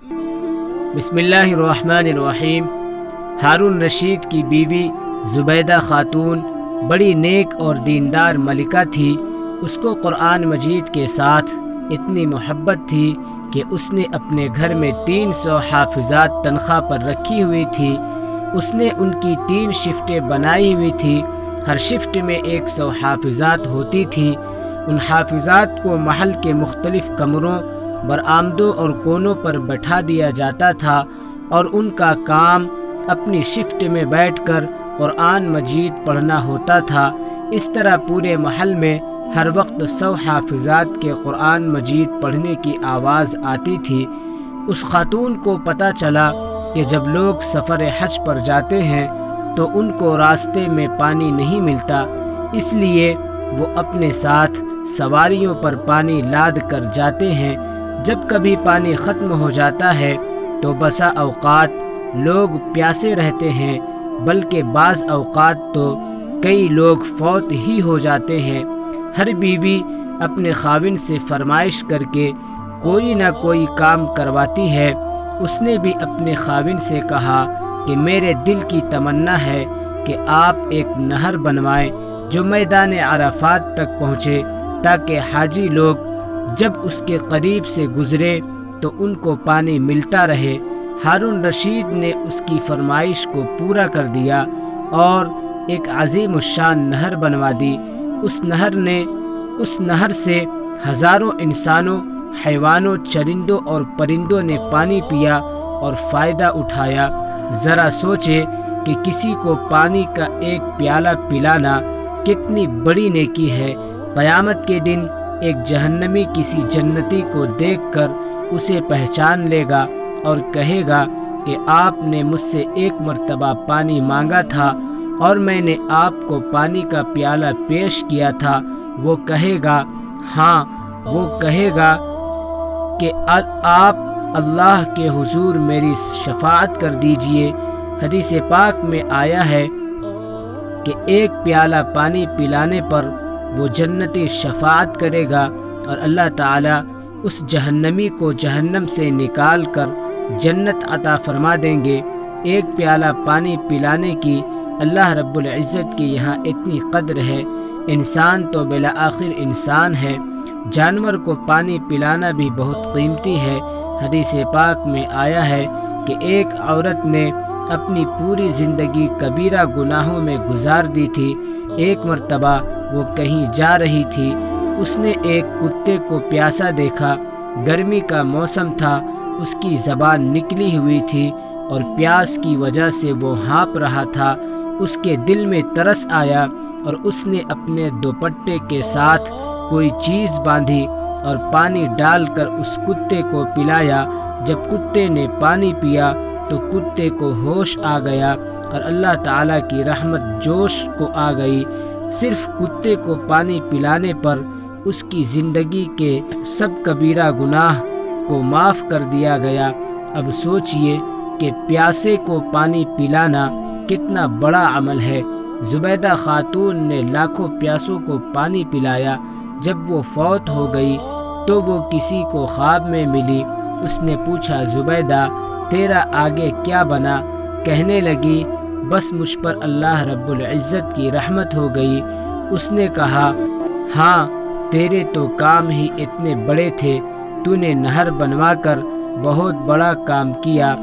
بسم اللہ الرحمن الرحیم۔ ہارون رشید کی بیوی زبیدہ خاتون بڑی نیک اور دیندار ملکہ تھی۔ اس کو قرآن مجید کے ساتھ اتنی محبت تھی کہ اس نے اپنے گھر میں 300 حافظات تنخواہ پر رکھی ہوئی تھی۔ اس نے ان کی 3 شفٹیں بنائی ہوئی تھی، ہر شفٹ میں 100 حافظات ہوتی تھی۔ ان حافظات کو محل کے مختلف کمروں، برآمدوں اور کونوں پر بٹھا دیا جاتا تھا اور ان کا کام اپنی شفٹ میں بیٹھ کر قرآن مجید پڑھنا ہوتا تھا۔ اس طرح پورے محل میں ہر وقت 100 حافظات کے قرآن مجید پڑھنے کی آواز آتی تھی۔ اس خاتون کو پتہ چلا کہ جب لوگ سفر حج پر جاتے ہیں تو ان کو راستے میں پانی نہیں ملتا، اس لیے وہ اپنے ساتھ سواریوں پر پانی لاد کر جاتے ہیں۔ جب کبھی پانی ختم ہو جاتا ہے تو بسا اوقات لوگ پیاسے رہتے ہیں، بلکہ بعض اوقات تو کئی لوگ فوت ہی ہو جاتے ہیں۔ ہر بیوی اپنے خاوند سے فرمائش کر کے کوئی نہ کوئی کام کرواتی ہے۔ اس نے بھی اپنے خاوند سے کہا کہ میرے دل کی تمنا ہے کہ آپ ایک نہر بنوائیں جو میدان عرفات تک پہنچے، تاکہ حاجی لوگ جب اس کے قریب سے گزرے تو ان کو پانی ملتا رہے۔ ہارون رشید نے اس کی فرمائش کو پورا کر دیا اور ایک عظیم الشان نہر بنوا دی۔ اس نہر سے ہزاروں انسانوں، حیوانوں، چرندوں اور پرندوں نے پانی پیا اور فائدہ اٹھایا۔ ذرا سوچے کہ کسی کو پانی کا ایک پیالہ پلانا کتنی بڑی نیکی ہے۔ قیامت کے دن ایک جہنمی کسی جنتی کو دیکھ کر اسے پہچان لے گا اور کہے گا کہ آپ نے مجھ سے 1 مرتبہ پانی مانگا تھا اور میں نے آپ کو پانی کا پیالہ پیش کیا تھا۔ وہ کہے گا کہ آپ اللہ کے حضور میری شفاعت کر دیجئے۔ حدیث پاک میں آیا ہے کہ 1 پیالہ پانی پلانے پر وہ جنتی شفاعت کرے گا اور اللہ تعالیٰ اس جہنمی کو جہنم سے نکال کر جنت عطا فرما دیں گے۔ 1 پیالہ پانی پلانے کی اللہ رب العزت کے یہاں اتنی قدر ہے۔ انسان تو بالآخر انسان ہے، جانور کو پانی پلانا بھی بہت قیمتی ہے۔ حدیث پاک میں آیا ہے کہ ایک عورت نے اپنی پوری زندگی کبیرہ گناہوں میں گزار دی تھی۔ ایک مرتبہ وہ کہیں جا رہی تھی، اس نے ایک کتے کو پیاسا دیکھا۔ گرمی کا موسم تھا، اس کی زبان نکلی ہوئی تھی اور پیاس کی وجہ سے وہ ہانپ رہا تھا۔ اس کے دل میں ترس آیا اور اس نے اپنے دوپٹے کے ساتھ کوئی چیز باندھی اور پانی ڈال کر اس کتے کو پلایا۔ جب کتے نے پانی پیا تو کتے کو ہوش آ گیا اور اللہ تعالیٰ کی رحمت جوش کو آ گئی۔ صرف کتے کو پانی پلانے پر اس کی زندگی کے سب کبیرہ گناہ کو معاف کر دیا گیا۔ اب سوچئے کہ پیاسے کو پانی پلانا کتنا بڑا عمل ہے۔ زبیدہ خاتون نے لاکھوں پیاسوں کو پانی پلایا۔ جب وہ فوت ہو گئی تو وہ کسی کو خواب میں ملی۔ اس نے پوچھا، زبیدہ تیرا آگے کیا بنا؟ کہنے لگی، بس مجھ پر اللہ رب العزت کی رحمت ہو گئی۔ اس نے کہا، ہاں تیرے تو کام ہی اتنے بڑے تھے، تو نے نہر بنوا کر بہت بڑا کام کیا،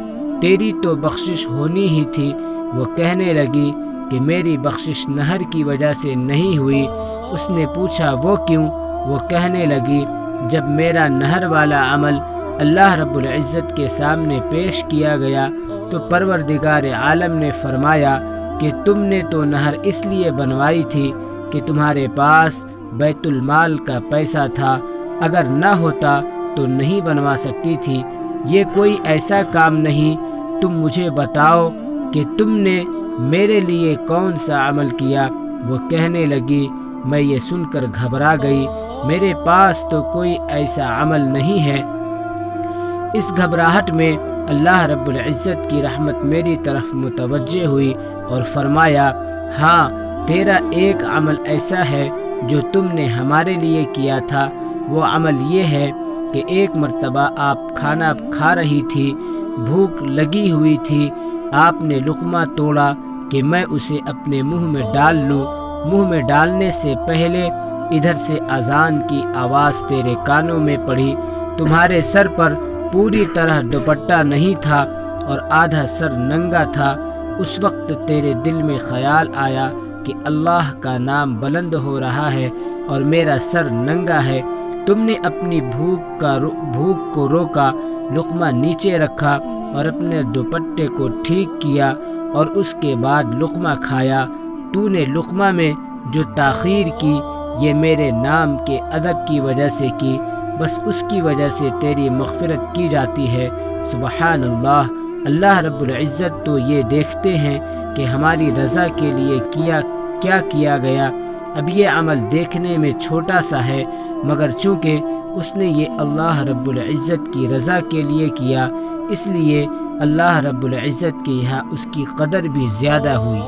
تیری تو بخشش ہونی ہی تھی۔ وہ کہنے لگی کہ میری بخشش نہر کی وجہ سے نہیں ہوئی۔ اس نے پوچھا، وہ کیوں؟ وہ کہنے لگی، جب میرا نہر والا عمل اللہ رب العزت کے سامنے پیش کیا گیا تو پروردگار عالم نے فرمایا کہ تم نے تو نہر اس لیے بنوائی تھی کہ تمہارے پاس بیت المال کا پیسہ تھا، اگر نہ ہوتا تو نہیں بنوا سکتی تھی۔ یہ کوئی ایسا کام نہیں، تم مجھے بتاؤ کہ تم نے میرے لیے کون سا عمل کیا؟ وہ کہنے لگی، میں یہ سن کر گھبرا گئی، میرے پاس تو کوئی ایسا عمل نہیں ہے۔ اس گھبراہٹ میں اللہ رب العزت کی رحمت میری طرف متوجہ ہوئی اور فرمایا، ہاں تیرا ایک عمل ایسا ہے جو تم نے ہمارے لیے کیا تھا۔ وہ عمل یہ ہے کہ ایک مرتبہ آپ کھانا کھا رہی تھی، بھوک لگی ہوئی تھی، آپ نے لقمہ توڑا کہ میں اسے اپنے منہ میں ڈال لوں۔ منہ میں ڈالنے سے پہلے ادھر سے اذان کی آواز تیرے کانوں میں پڑی، تمہارے سر پر پوری طرح دوپٹہ نہیں تھا اور آدھا سر ننگا تھا۔ اس وقت تیرے دل میں خیال آیا کہ اللہ کا نام بلند ہو رہا ہے اور میرا سر ننگا ہے۔ تم نے اپنی بھوک کو روکا، لقمہ نیچے رکھا اور اپنے دوپٹے کو ٹھیک کیا اور اس کے بعد لقمہ کھایا۔ تو نے لقمہ میں جو تاخیر کی یہ میرے نام کے ادب کی وجہ سے کی، بس اس کی وجہ سے تیری مغفرت کی جاتی ہے۔ سبحان اللہ، اللہ رب العزت تو یہ دیکھتے ہیں کہ ہماری رضا کے لیے کیا کیا گیا۔ اب یہ عمل دیکھنے میں چھوٹا سا ہے، مگر چونکہ اس نے یہ اللہ رب العزت کی رضا کے لیے کیا، اس لیے اللہ رب العزت کے یہاں اس کی قدر بھی زیادہ ہوئی۔